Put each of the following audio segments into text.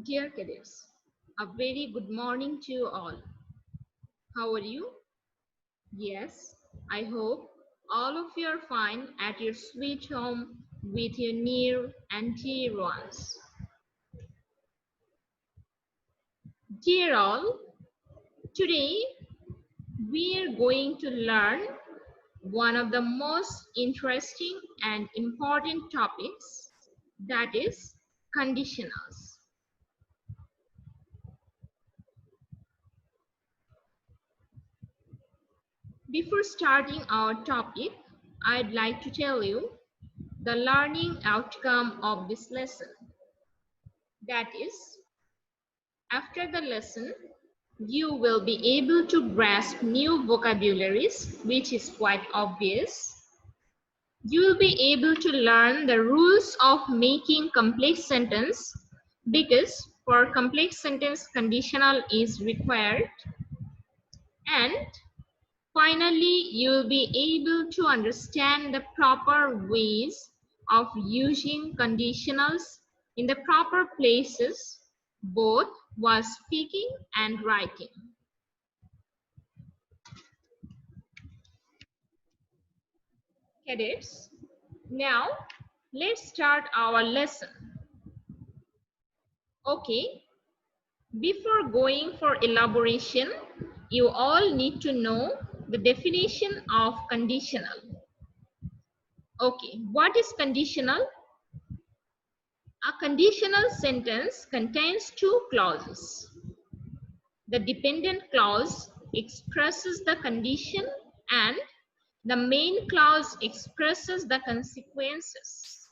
Dear cadets, a very good morning to you all. How are you? Yes, I hope all of you are fine at your sweet home with your near and dear ones. Dear all, today we are going to learn one of the most interesting and important topics, that is conditionals. Before starting our topic, I'd like to tell you the learning outcome of this lesson. That is, after the lesson, you will be able to grasp new vocabularies, which is quite obvious. You will be able to learn the rules of making complex sentence because for complex sentence conditional is required. And finally, you will be able to understand the proper ways of using conditionals in the proper places, both while speaking and writing. Cadets, now let's start our lesson. Okay, before going for elaboration, you all need to know the definition of conditional. Okay, what is conditional? A conditional sentence contains two clauses. The dependent clause expresses the condition and the main clause expresses the consequences.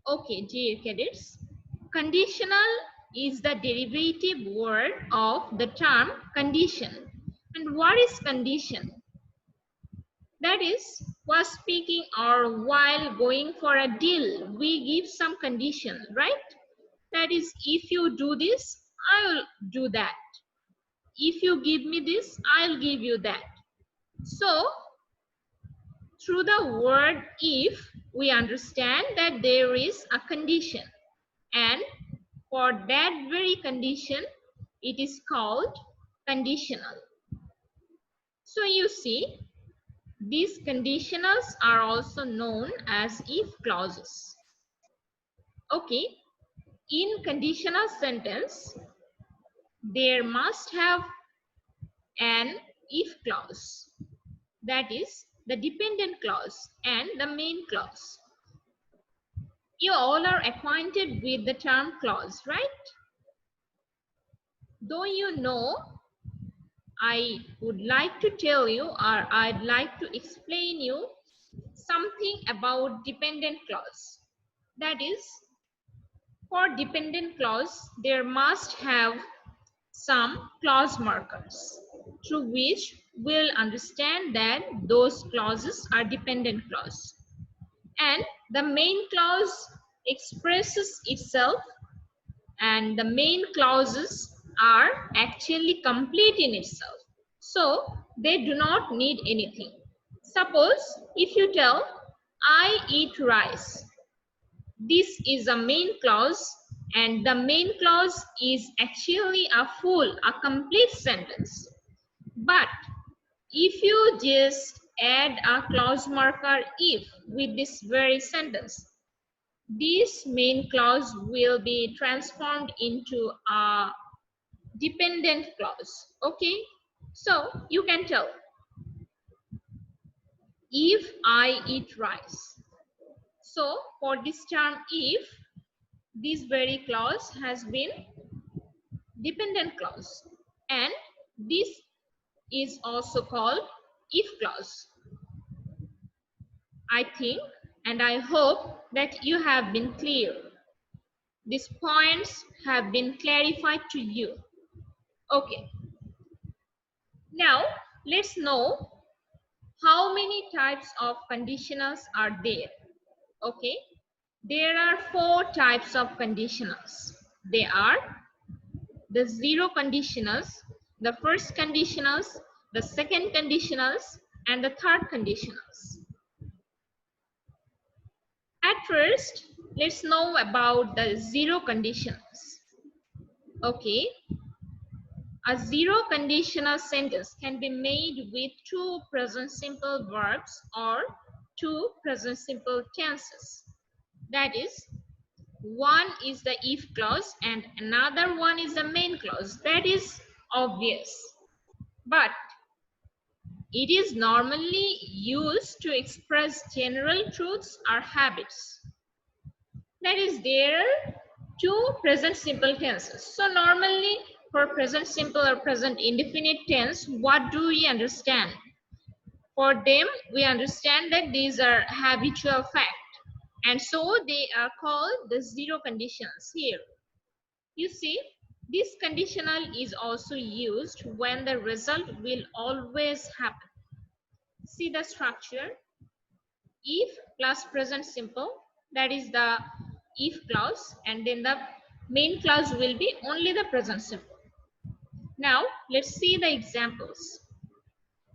Okay, dear cadets, conditional is the derivative word of the term condition. And what is condition? That is, while speaking or while going for a deal, we give some condition, right? That is, if you do this, I will do that. If you give me this, I'll give you that. So, through the word if, we understand that there is a condition. And for that very condition, it is called conditional. So, you see, these conditionals are also known as if clauses. Okay, in conditional sentence, there must have an if clause, that is the dependent clause and the main clause. You all are acquainted with the term clause, right? Though you know, I would like to tell you or I'd like to explain you something about dependent clause. That is, for dependent clause, there must have some clause markers through which we'll understand that those clauses are dependent clause. And the main clause expresses itself and the main clauses are actually complete in itself. So they do not need anything. Suppose if you tell, I eat rice. This is a main clause and the main clause is actually a complete sentence. But if you just add a clause marker if with this very sentence, this main clause will be transformed into a dependent clause. Okay, so you can tell, if I eat rice. So for this term if, this very clause has been dependent clause and this is also called if clause. I think and I hope that you have been clear. These points have been clarified to you. Okay. Now let's know how many types of conditionals are there. Okay. There are 4 types of conditionals. They are the zero conditionals, the first conditionals, the second conditionals, and the third conditionals. At first, let's know about the zero conditionals. Okay, a zero conditional sentence can be made with two present simple verbs or two present simple tenses. That is, one is the if clause and another one is the main clause. That is obvious. But it is normally used to express general truths or habits. That is, there are two present simple tenses. So normally for present simple or present indefinite tense, what do we understand? For them, we understand that these are habitual fact. And so they are called the zero conditions here. You see, this conditional is also used when the result will always happen. See the structure. If plus present simple, that is the if clause, and then the main clause will be only the present simple. Now let's see the examples.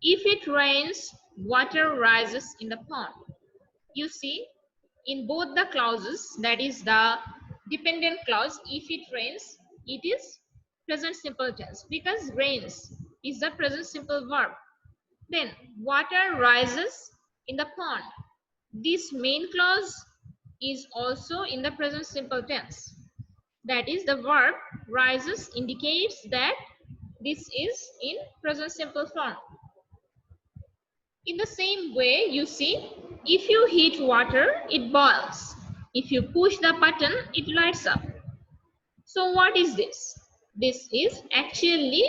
If it rains, water rises in the pond. You see, in both the clauses, that is the dependent clause, if it rains, it is present simple tense because rains is the present simple verb. Then water rises in the pond. This main clause is also in the present simple tense. That is, the verb rises indicates that this is in present simple form. In the same way, you see, if you heat water, it boils. If you push the button, it lights up. So what is this? This is actually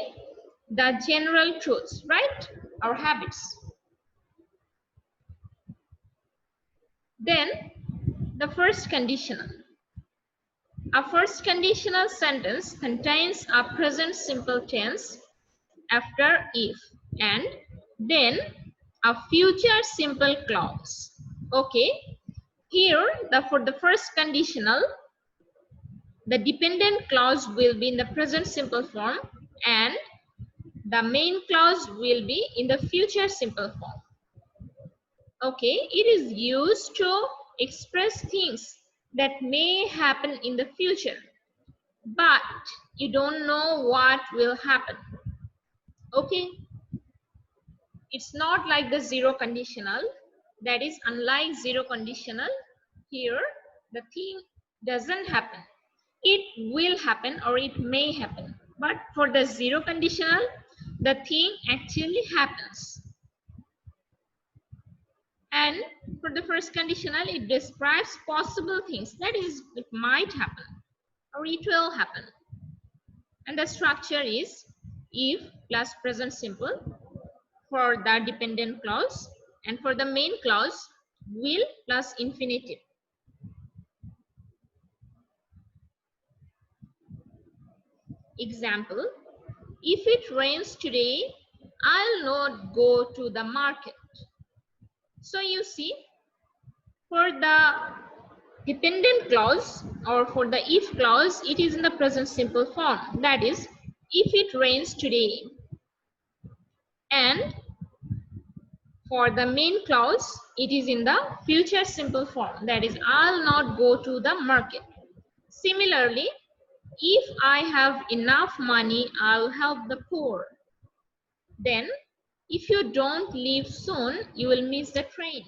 the general truths, right? Our habits. Then the first conditional. A first conditional sentence contains a present simple tense after if and then a future simple clause. Okay, here for the first conditional, the dependent clause will be in the present simple form and the main clause will be in the future simple form. Okay, it is used to express things that may happen in the future, but you don't know what will happen. Okay, it's not like the zero conditional. That is, unlike zero conditional, here the thing doesn't happen. It will happen or it may happen. But for the zero conditional, the thing actually happens. And for the first conditional, it describes possible things. That is, it might happen or it will happen. And the structure is if plus present simple for the dependent clause, and for the main clause, will plus infinitive. Example, if it rains today, I'll not go to the market. So you see, for the dependent clause or for the if clause, it is in the present simple form. That is, if it rains today. And for the main clause, it is in the future simple form. That is, I'll not go to the market. Similarly, if I have enough money, I'll help the poor. Then, if you don't leave soon, you will miss the train.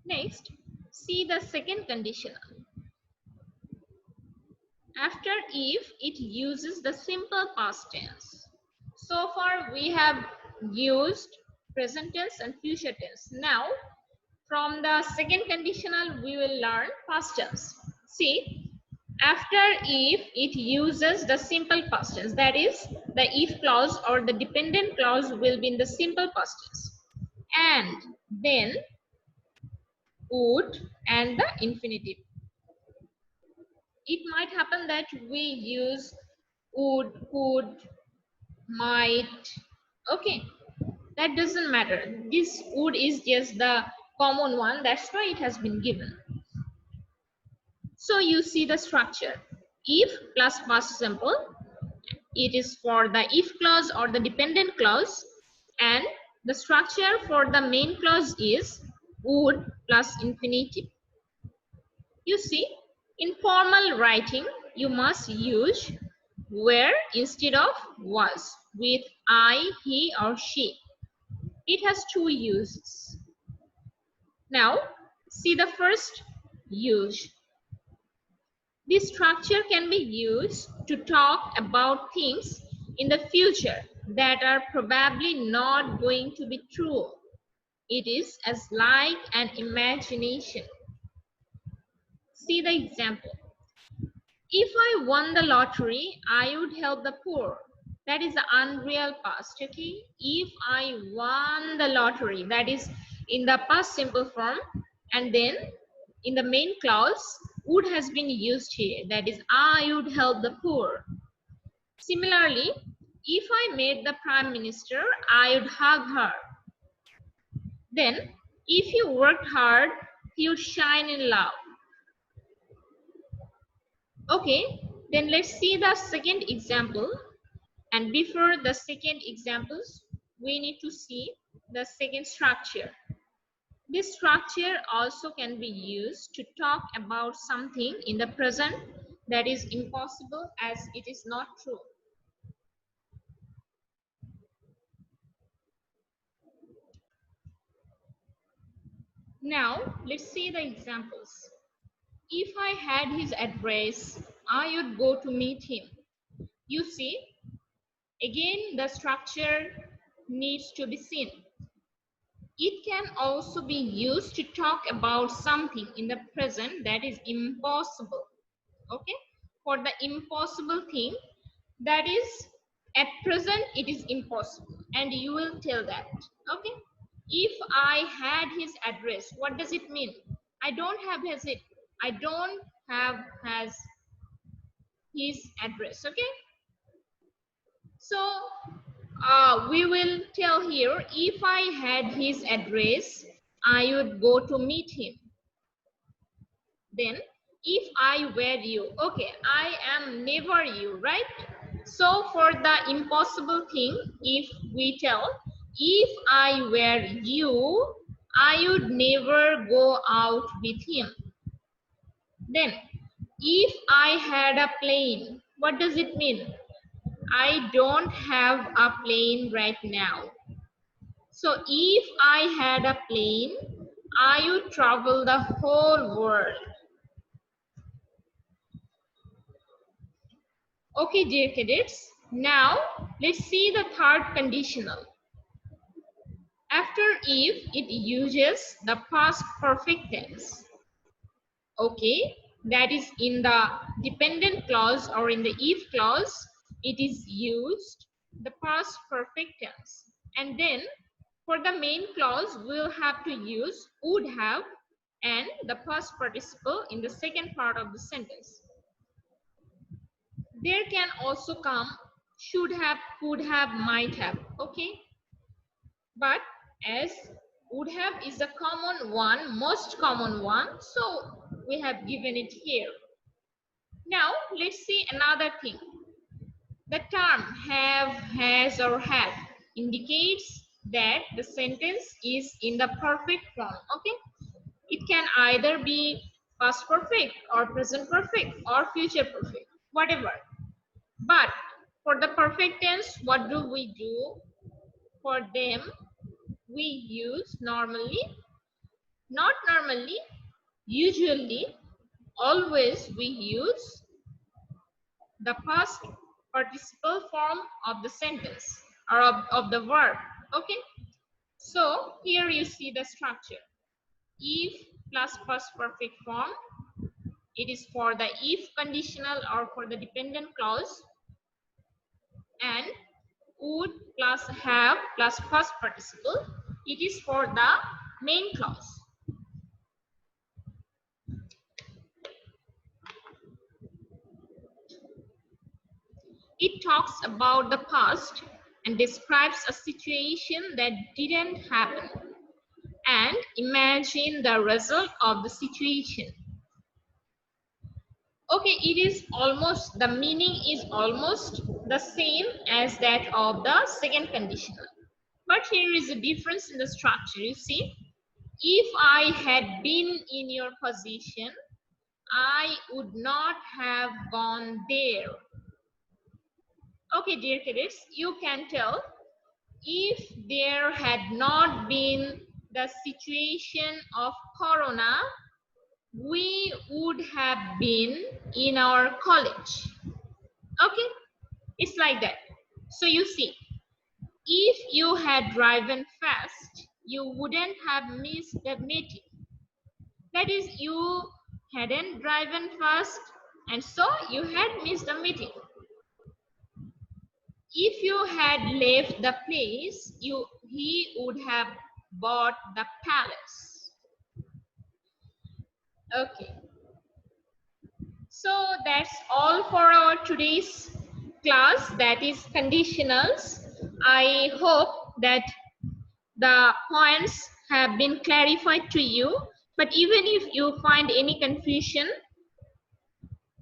Next, see the second conditional. After if, it uses the simple past tense. So far, we have used present tense and future tense. Now, from the second conditional, we will learn past tense. See, after if, it uses the simple past tense. That is, the if clause or the dependent clause will be in the simple past tense. And then would and the infinitive. It might happen that we use would, could, might. Okay, that doesn't matter. This would is just the common one. That's why it has been given. So you see the structure. If plus past simple. It is for the if clause or the dependent clause. And the structure for the main clause is would plus infinitive. You see, in formal writing, you must use were instead of was with I, he, or she. It has two uses. Now, see the first use. This structure can be used to talk about things in the future that are probably not going to be true. It is as like an imagination. See the example. If I won the lottery, I would help the poor. That is the unreal past, okay? If I won the lottery, that is in the past simple form, and then in the main clause, would has been used here. That is, I would help the poor. Similarly, if I met the Prime Minister, I would hug her. Then, if you worked hard, you would shine in love. Okay, then let's see the second example. And before the second examples, we need to see the second structure. This structure also can be used to talk about something in the present that is impossible as it is not true. Now, let's see the examples. If I had his address, I would go to meet him. You see, again, the structure needs to be seen. It can also be used to talk about something in the present that is impossible. Okay, for the impossible thing, that is at present it is impossible, and you will tell that. Okay, if I had his address, what does it mean? I don't have has his address. Okay, so we will tell here, if I had his address, I would go to meet him. Then, if I were you, okay, I am never you, right? So for the impossible thing, if we tell, if I were you, I would never go out with him. Then, if I had a plane, what does it mean? I don't have a plane right now. So if I had a plane, I would travel the whole world. Okay, dear cadets, now let's see the third conditional. After if, it uses the past perfect tense. Okay, that is in the dependent clause or in the if clause, it is used the past perfect tense. And then for the main clause, we'll have to use would have and the past participle in the second part of the sentence. There can also come should have, could have, might have. Okay, but as would have is the common one, most common one, so we have given it here. Now let's see another thing. The term have, has, or have indicates that the sentence is in the perfect form. Okay, it can either be past perfect or present perfect or future perfect, whatever. But for the perfect tense, what do we do? For them, we use normally, not normally, usually, always we use the past participle form of the sentence or of the verb. Okay, so here you see the structure. If plus past perfect form, it is for the if conditional or for the dependent clause, and would plus have plus past participle, it is for the main clause. It talks about the past and describes a situation that didn't happen and imagine the result of the situation. Okay, it is almost, the meaning is almost the same as that of the second conditional. But here is a difference in the structure, you see. If I had been in your position, I would not have gone there. Okay, dear cadets, you can tell, if there had not been the situation of corona, we would have been in our college. Okay, it's like that. So you see, if you had driven fast, you wouldn't have missed the meeting. That is, you hadn't driven fast, and so you had missed the meeting. If you had left the place, he would have bought the palace. Okay, so that's all for our today's class, that is conditionals. I hope that the points have been clarified to you, but even if you find any confusion,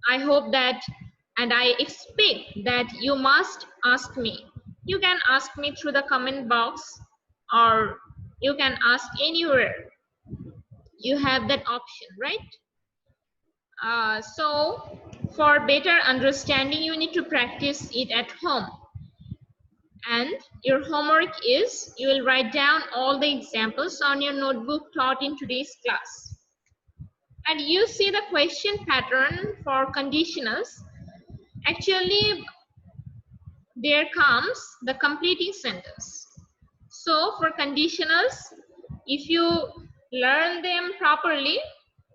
I hope that, and I expect that you must ask me. You can ask me through the comment box, or you can ask anywhere. You have that option, right? So for better understanding, you need to practice it at home. And your homework is, you will write down all the examples on your notebook taught in today's class. And you see the question pattern for conditionals. Actually, there comes the completing sentence. So for conditionals, if you learn them properly,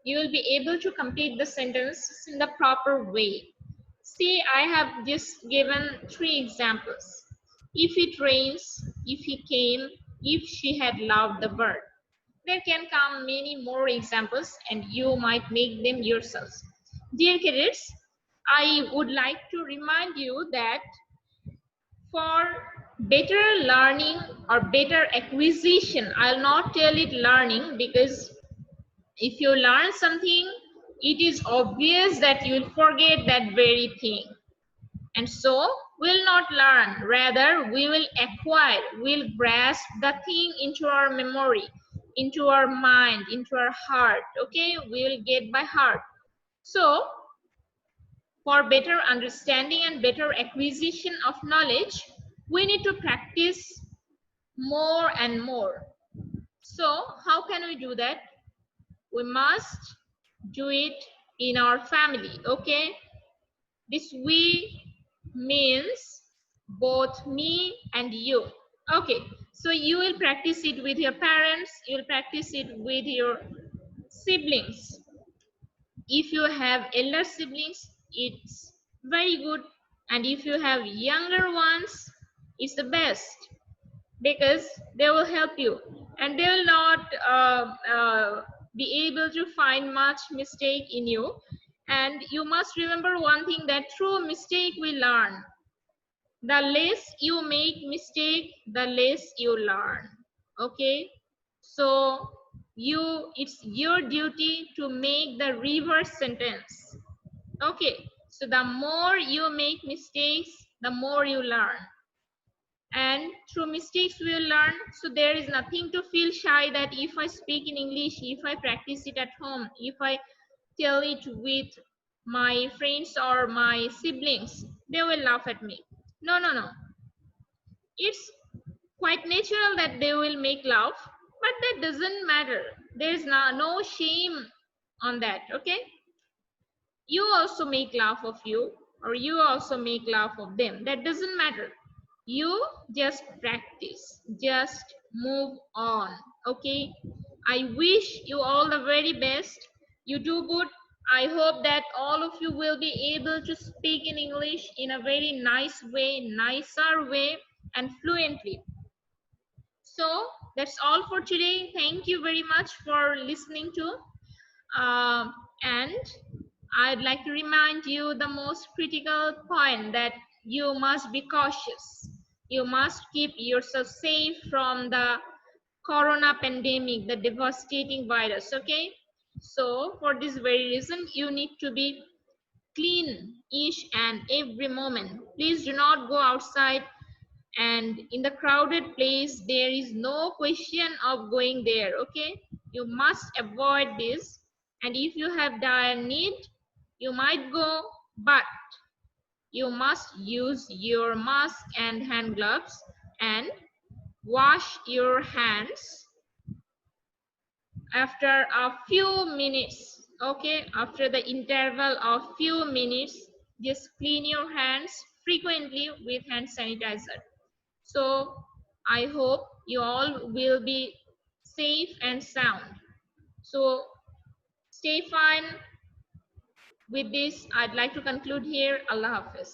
you will be able to complete the sentence in the proper way. See, I have just given 3 examples. If it rains, if he came, if she had loved the bird. There can come many more examples and you might make them yourselves. Dear cadets, I would like to remind you that for better learning or better acquisition, I'll not tell it learning, because if you learn something, it is obvious that you will forget that very thing. And so we'll not learn, rather we will acquire, we'll grasp the thing into our memory, into our mind, into our heart. Okay, we'll get by heart. So for better understanding and better acquisition of knowledge, we need to practice more and more. So how can we do that? We must do it in our family. Okay, this we means both me and you. Okay, so you will practice it with your parents, you will practice it with your siblings. If you have elder siblings, it's very good, and if you have younger ones, it's the best, because they will help you and they will not be able to find much mistake in you. And you must remember one thing, that through mistake we learn. The less you make mistake, the less you learn. Okay, so it's your duty to make the reverse sentence. Okay, so the more you make mistakes, the more you learn, and through mistakes we will learn. So there is nothing to feel shy that if I speak in English, if I practice it at home, if I tell it with my friends or my siblings, they will laugh at me. No, no, no, it's quite natural that they will make laugh, but that doesn't matter. There's no shame on that. Okay, you also make laugh of you, or you also make laugh of them, that doesn't matter. You just practice, just move on. Okay, I wish you all the very best. You do good. I hope that all of you will be able to speak in English in a very nice way, nicer way, and fluently. So that's all for today. Thank you very much for listening to. And I'd like to remind you the most critical point, that you must be cautious. You must keep yourself safe from the corona pandemic, the devastating virus. Okay, so for this very reason, you need to be clean each and every moment. Please do not go outside, and in the crowded place there is no question of going there. Okay, You must avoid this. And if you have dire need, you might go, but you must use your mask and hand gloves and wash your hands after a few minutes. Okay, after the interval of few minutes, just clean your hands frequently with hand sanitizer. So I hope you all will be safe and sound. So stay fine. With this, I'd like to conclude here. Allah Hafiz.